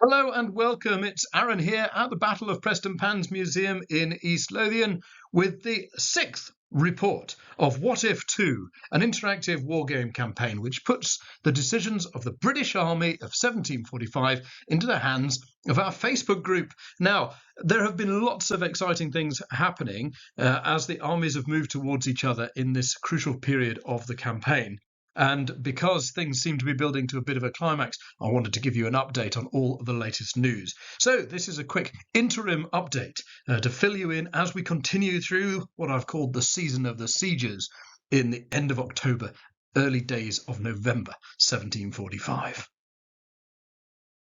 Hello and welcome. It's Aaron here at the Battle of Prestonpans Museum in East Lothian with the sixth report of What If 2, an interactive wargame campaign which puts the decisions of the British Army of 1745 into the hands of our Facebook group. Now, there have been lots of exciting things happening as the armies have moved towards each other in this crucial period of the campaign. And because things seem to be building to a bit of a climax, I wanted to give you an update on all of the latest news. So this is a quick interim update to fill you in as we continue through what I've called the season of the sieges in the end of October, early days of November 1745.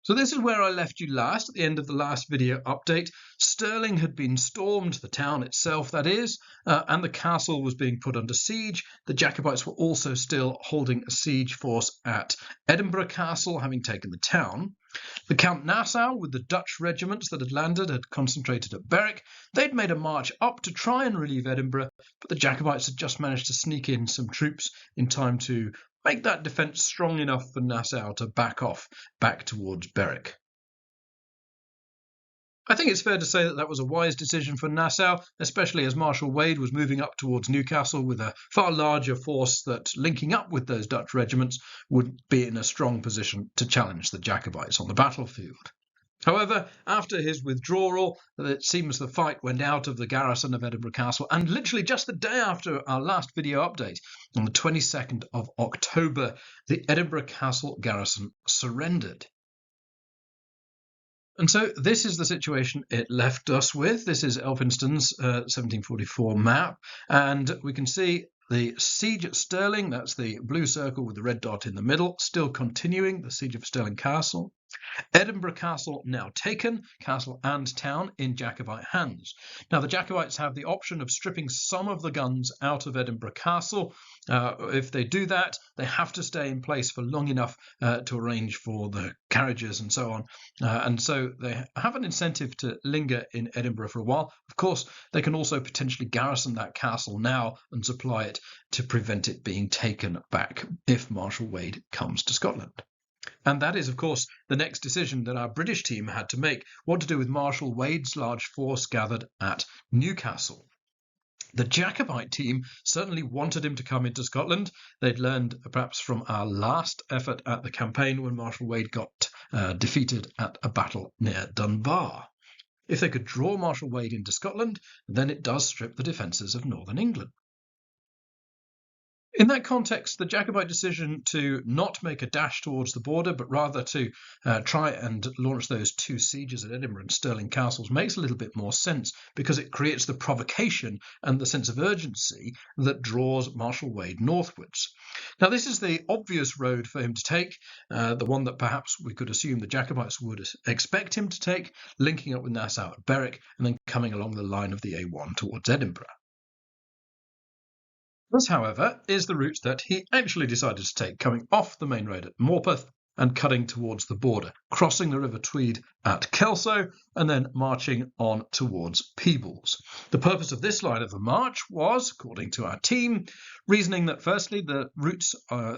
So this is where I left you last, at the end of the last video update. Stirling had been stormed, the town itself that is, and the castle was being put under siege. The Jacobites were also still holding a siege force at Edinburgh Castle, having taken the town. The Count Nassau, with the Dutch regiments that had landed, had concentrated at Berwick. They'd made a march up to try and relieve Edinburgh, but the Jacobites had just managed to sneak in some troops in time to make that defence strong enough for Nassau to back off back towards Berwick. I think it's fair to say that that was a wise decision for Nassau, especially as Marshal Wade was moving up towards Newcastle with a far larger force that, linking up with those Dutch regiments, would be in a strong position to challenge the Jacobites on the battlefield. However, after his withdrawal, it seems the fight went out of the garrison of Edinburgh Castle, and literally just the day after our last video update, on the 22nd of October, the Edinburgh Castle garrison surrendered. And so this is the situation it left us with. This is Elphinstone's 1744 map, and we can see the siege at Stirling, that's the blue circle with the red dot in the middle, still continuing, the Siege of Stirling Castle. Edinburgh Castle now taken, castle and town in Jacobite hands. Now the Jacobites have the option of stripping some of the guns out of Edinburgh Castle. If they do that, they have to stay in place for long enough to arrange for the carriages and so on. And so they have an incentive to linger in Edinburgh for a while. Of course, they can also potentially garrison that castle now and supply it to prevent it being taken back if Marshal Wade comes to Scotland. And that is, of course, the next decision that our British team had to make, what to do with Marshal Wade's large force gathered at Newcastle. The Jacobite team certainly wanted him to come into Scotland. They'd learned perhaps from our last effort at the campaign when Marshal Wade got defeated at a battle near Dunbar. If they could draw Marshal Wade into Scotland, then it does strip the defences of northern England. In that context, the Jacobite decision to not make a dash towards the border, but rather to try and launch those two sieges at Edinburgh and Stirling Castles makes a little bit more sense because it creates the provocation and the sense of urgency that draws Marshal Wade northwards. Now, this is the obvious road for him to take, the one that perhaps we could assume the Jacobites would expect him to take, linking up with Nassau at Berwick and then coming along the line of the A1 towards Edinburgh. This, however, is the route that he actually decided to take, coming off the main road at Morpeth and cutting towards the border, crossing the River Tweed at Kelso and then marching on towards Peebles. The purpose of this line of the march was, according to our team, reasoning that firstly the routes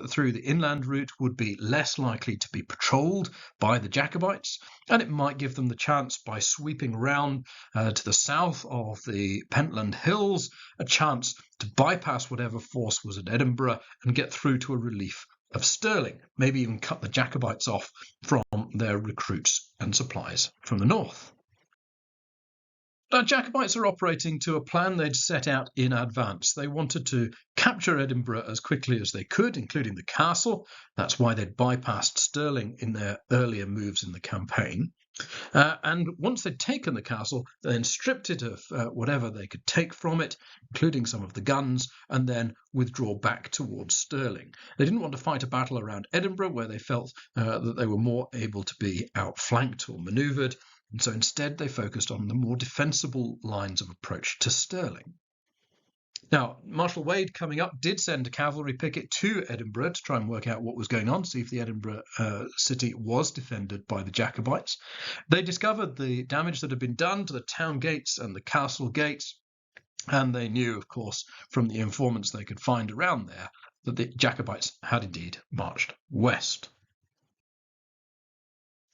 through the inland route would be less likely to be patrolled by the Jacobites, and it might give them the chance, by sweeping round to the south of the Pentland Hills, a chance to bypass whatever force was at Edinburgh and get through to a relief of Stirling, maybe even cut the Jacobites off from their recruits and supplies from the north. The Jacobites are operating to a plan they'd set out in advance. They wanted to capture Edinburgh as quickly as they could, including the castle. That's why they'd bypassed Stirling in their earlier moves in the campaign. And once they'd taken the castle, they then stripped it of whatever they could take from it, including some of the guns, and then withdraw back towards Stirling. They didn't want to fight a battle around Edinburgh, where they felt that they were more able to be outflanked or manoeuvred, and so instead they focused on the more defensible lines of approach to Stirling. Now, Marshal Wade, coming up, did send a cavalry picket to Edinburgh to try and work out what was going on, see if the Edinburgh city was defended by the Jacobites. They discovered the damage that had been done to the town gates and the castle gates, and they knew, of course, from the informants they could find around there, that the Jacobites had indeed marched west.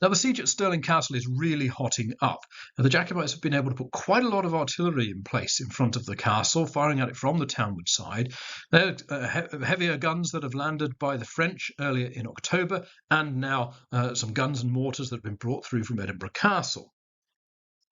Now, the siege at Stirling Castle is really hotting up. The Jacobites have been able to put quite a lot of artillery in place in front of the castle, firing at it from the townward side. There are heavier guns that have landed by the French earlier in October, and now some guns and mortars that have been brought through from Edinburgh Castle.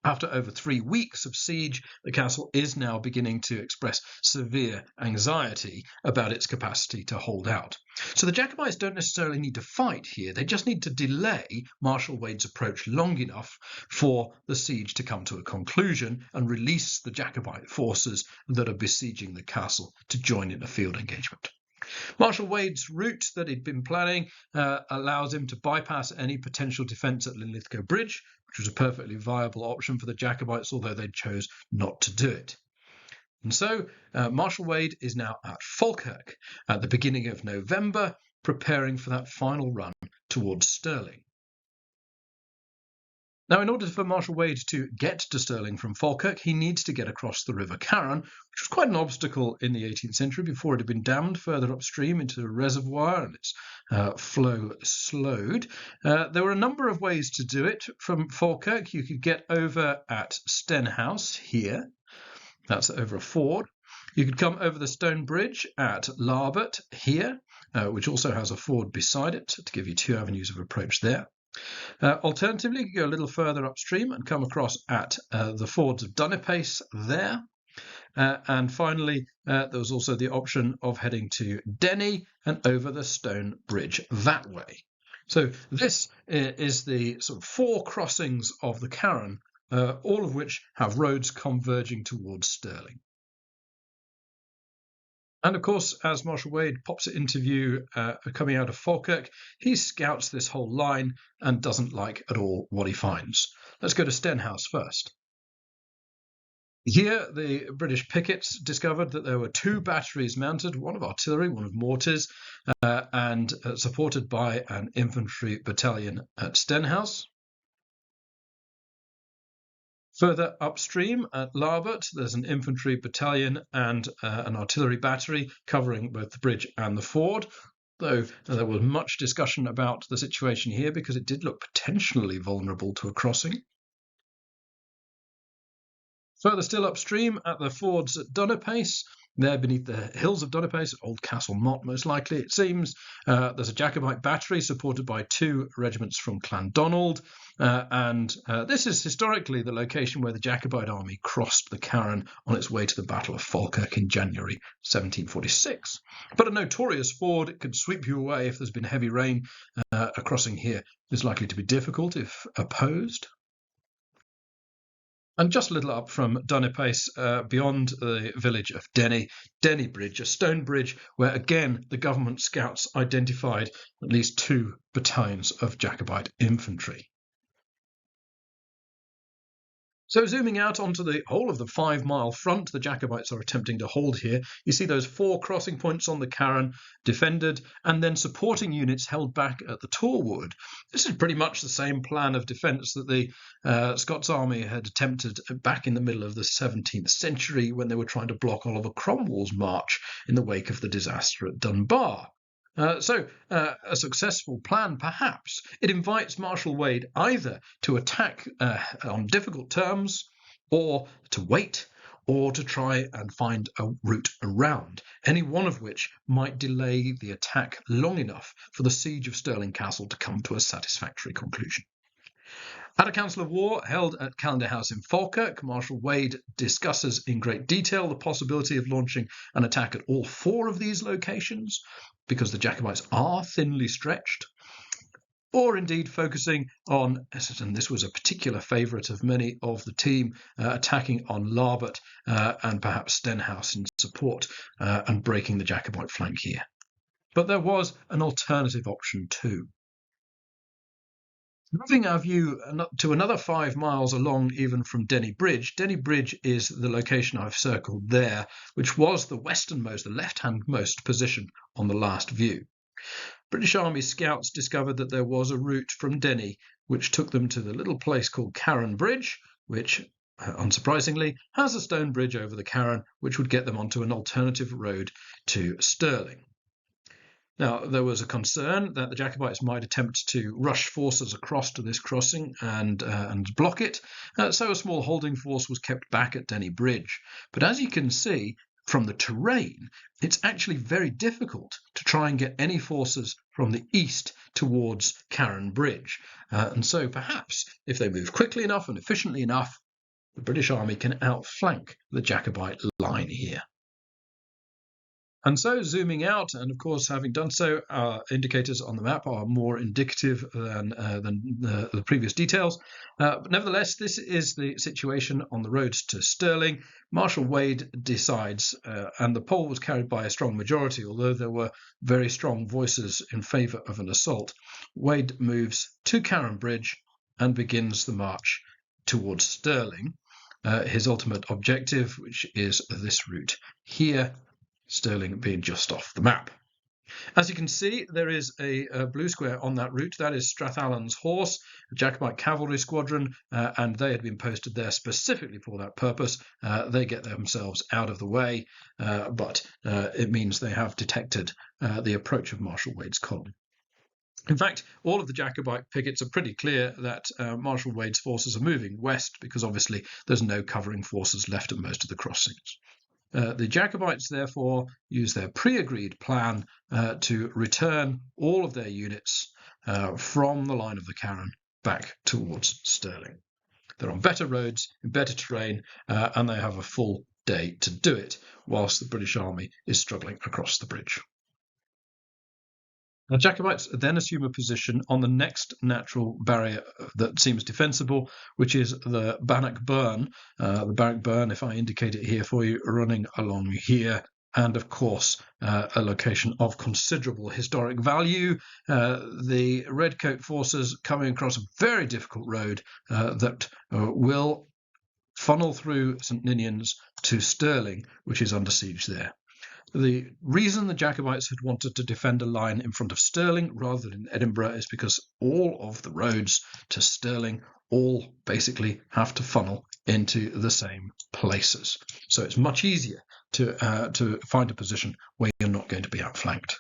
After over 3 weeks of siege, the castle is now beginning to express severe anxiety about its capacity to hold out. So the Jacobites don't necessarily need to fight here. They just need to delay Marshal Wade's approach long enough for the siege to come to a conclusion and release the Jacobite forces that are besieging the castle to join in a field engagement. Marshal Wade's route that he'd been planning allows him to bypass any potential defence at Linlithgow Bridge, which was a perfectly viable option for the Jacobites, although they chose not to do it. And so Marshal Wade is now at Falkirk at the beginning of November, preparing for that final run towards Stirling. Now, in order for Marshal Wade to get to Stirling from Falkirk, he needs to get across the River Carron, which was quite an obstacle in the 18th century before it had been dammed further upstream into a reservoir and its flow slowed. There were a number of ways to do it. From Falkirk, you could get over at Stenhouse here. That's over a ford. You could come over the stone bridge at Larbert here, which also has a ford beside it to give you 2 avenues of approach there. Alternatively, you could go a little further upstream and come across at the fords of Dunipace there. And finally, there was also the option of heading to Denny and over the stone bridge that way. So this is the sort of 4 crossings of the Carron, all of which have roads converging towards Stirling. And of course, as Marshal Wade pops it into view coming out of Falkirk, he scouts this whole line and doesn't like at all what he finds. Let's go to Stenhouse first. Here, the British pickets discovered that there were 2 batteries mounted, one of artillery, one of mortars, and supported by an infantry battalion at Stenhouse. Further upstream at Larbert, there's an infantry battalion and an artillery battery covering both the bridge and the ford, though there was much discussion about the situation here because it did look potentially vulnerable to a crossing. Further still upstream at the fords at Dunipace, there beneath the hills of Dunipace, Old Castle Mott most likely it seems, there's a Jacobite battery supported by 2 regiments from Clandonald, and this is historically the location where the Jacobite army crossed the Carron on its way to the Battle of Falkirk in January 1746. But a notorious ford, it could sweep you away if there's been heavy rain. A crossing here is likely to be difficult if opposed. And just a little up from Dunipace, beyond the village of Denny Bridge, a stone bridge where again the government scouts identified at least 2 battalions of Jacobite infantry. So zooming out onto the whole of the 5-mile front the Jacobites are attempting to hold here, you see those 4 crossing points on the Carron defended and then supporting units held back at the Torwood. This is pretty much the same plan of defence that the Scots army had attempted back in the middle of the 17th century when they were trying to block Oliver Cromwell's march in the wake of the disaster at Dunbar. So a successful plan, perhaps. It invites Marshal Wade either to attack on difficult terms, or to wait, or to try and find a route around, any one of which might delay the attack long enough for the Siege of Stirling Castle to come to a satisfactory conclusion. At a council of war held at Callender House in Falkirk, Marshal Wade discusses in great detail the possibility of launching an attack at all 4 of these locations, because the Jacobites are thinly stretched, or indeed focusing on, and this was a particular favourite of many of the team, attacking on Larbert and perhaps Stenhouse in support and breaking the Jacobite flank here. But there was an alternative option too. Moving our view to another 5 miles along even from Denny Bridge. Denny Bridge is the location I've circled there, which was the westernmost, the left-handmost position on the last view. British Army scouts discovered that there was a route from Denny which took them to the little place called Carron Bridge, which, unsurprisingly, has a stone bridge over the Carron, which would get them onto an alternative road to Stirling. Now, there was a concern that the Jacobites might attempt to rush forces across to this crossing and block it, so a small holding force was kept back at Denny Bridge. But as you can see from the terrain, it's actually very difficult to try and get any forces from the east towards Carron Bridge. And so perhaps if they move quickly enough and efficiently enough, the British army can outflank the Jacobite line here. And so zooming out, and of course having done so, our indicators on the map are more indicative than the previous details. But nevertheless, this is the situation on the road to Stirling. Marshal Wade decides, and the poll was carried by a strong majority, although there were very strong voices in favour of an assault. Wade moves to Carron Bridge and begins the march towards Stirling. His ultimate objective, which is this route here, Stirling being just off the map. As you can see, there is a blue square on that route. That is Strathallan's horse, a Jacobite cavalry squadron, and they had been posted there specifically for that purpose. They get themselves out of the way, but it means they have detected the approach of Marshal Wade's column. In fact, all of the Jacobite pickets are pretty clear that Marshal Wade's forces are moving west because obviously there's no covering forces left at most of the crossings. The Jacobites, therefore, use their pre-agreed plan to return all of their units from the line of the Carron back towards Stirling. They're on better roads, in better terrain, and they have a full day to do it, whilst the British army is struggling across the bridge. The Jacobites then assume a position on the next natural barrier that seems defensible, which is the Bannockburn. The Bannockburn, if I indicate it here for you, running along here, and of course a location of considerable historic value. The Redcoat forces coming across a very difficult road that will funnel through St Ninians to Stirling, which is under siege there. The reason the Jacobites had wanted to defend a line in front of Stirling rather than Edinburgh is because all of the roads to Stirling all basically have to funnel into the same places. So it's much easier to find a position where you're not going to be outflanked.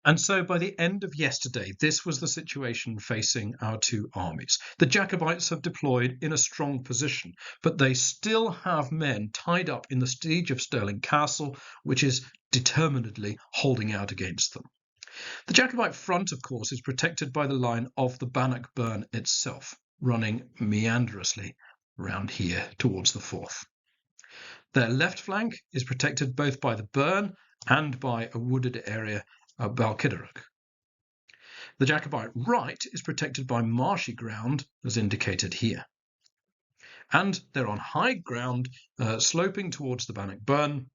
And so by the end of yesterday, this was the situation facing our two armies. The Jacobites have deployed in a strong position, but they still have men tied up in the Siege of Stirling Castle, which is determinedly holding out against them. The Jacobite front, of course, is protected by the line of the Bannockburn itself, running meandrously round here towards the Forth. Their left flank is protected both by the burn and by a wooded area Balkidderug. The Jacobite right is protected by marshy ground, as indicated here. And they're on high ground, sloping towards the Bannockburn,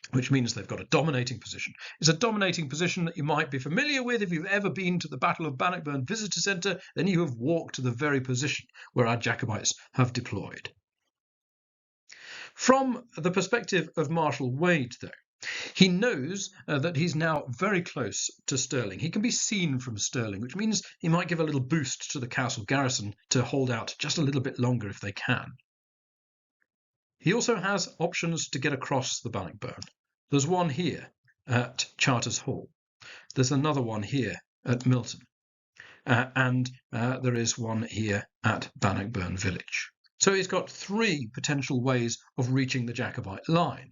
which means they've got a dominating position. It's a dominating position that you might be familiar with if you've ever been to the Battle of Bannockburn Visitor Centre, then you have walked to the very position where our Jacobites have deployed. From the perspective of Marshal Wade, though, he knows that he's now very close to Stirling. He can be seen from Stirling, which means he might give a little boost to the castle garrison to hold out just a little bit longer if they can. He also has options to get across the Bannockburn. There's one here at Charters Hall. There's another one here at Milton. And there is one here at Bannockburn Village. So he's got three potential ways of reaching the Jacobite line.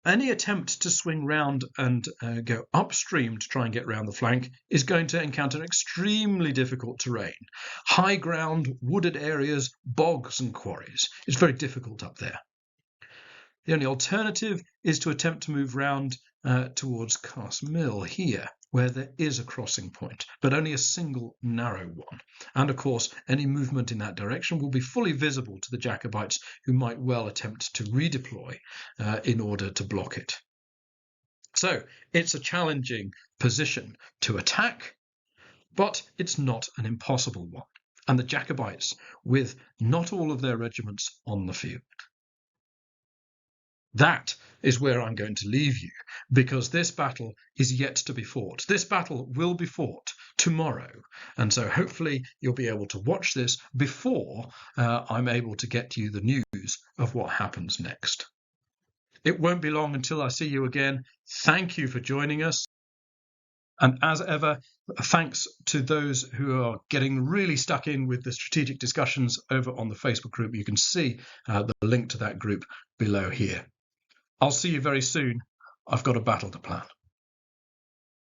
Any attempt to swing round and go upstream to try and get round the flank is going to encounter extremely difficult terrain. High ground, wooded areas, bogs and quarries. It's very difficult up there. The only alternative is to attempt to move round towards Cass Mill here, where there is a crossing point, but only a single narrow one. And of course, any movement in that direction will be fully visible to the Jacobites, who might well attempt to redeploy in order to block it. So it's a challenging position to attack, but it's not an impossible one. And the Jacobites, with not all of their regiments on the field. That is where I'm going to leave you, because this battle is yet to be fought. This battle will be fought tomorrow, and so hopefully you'll be able to watch this before I'm able to get you the news of what happens next. It won't be long until I see you again. Thank you for joining us. And as ever, thanks to those who are getting really stuck in with the strategic discussions over on the Facebook group. You can see the link to that group below here. I'll see you very soon. I've got a battle to plan.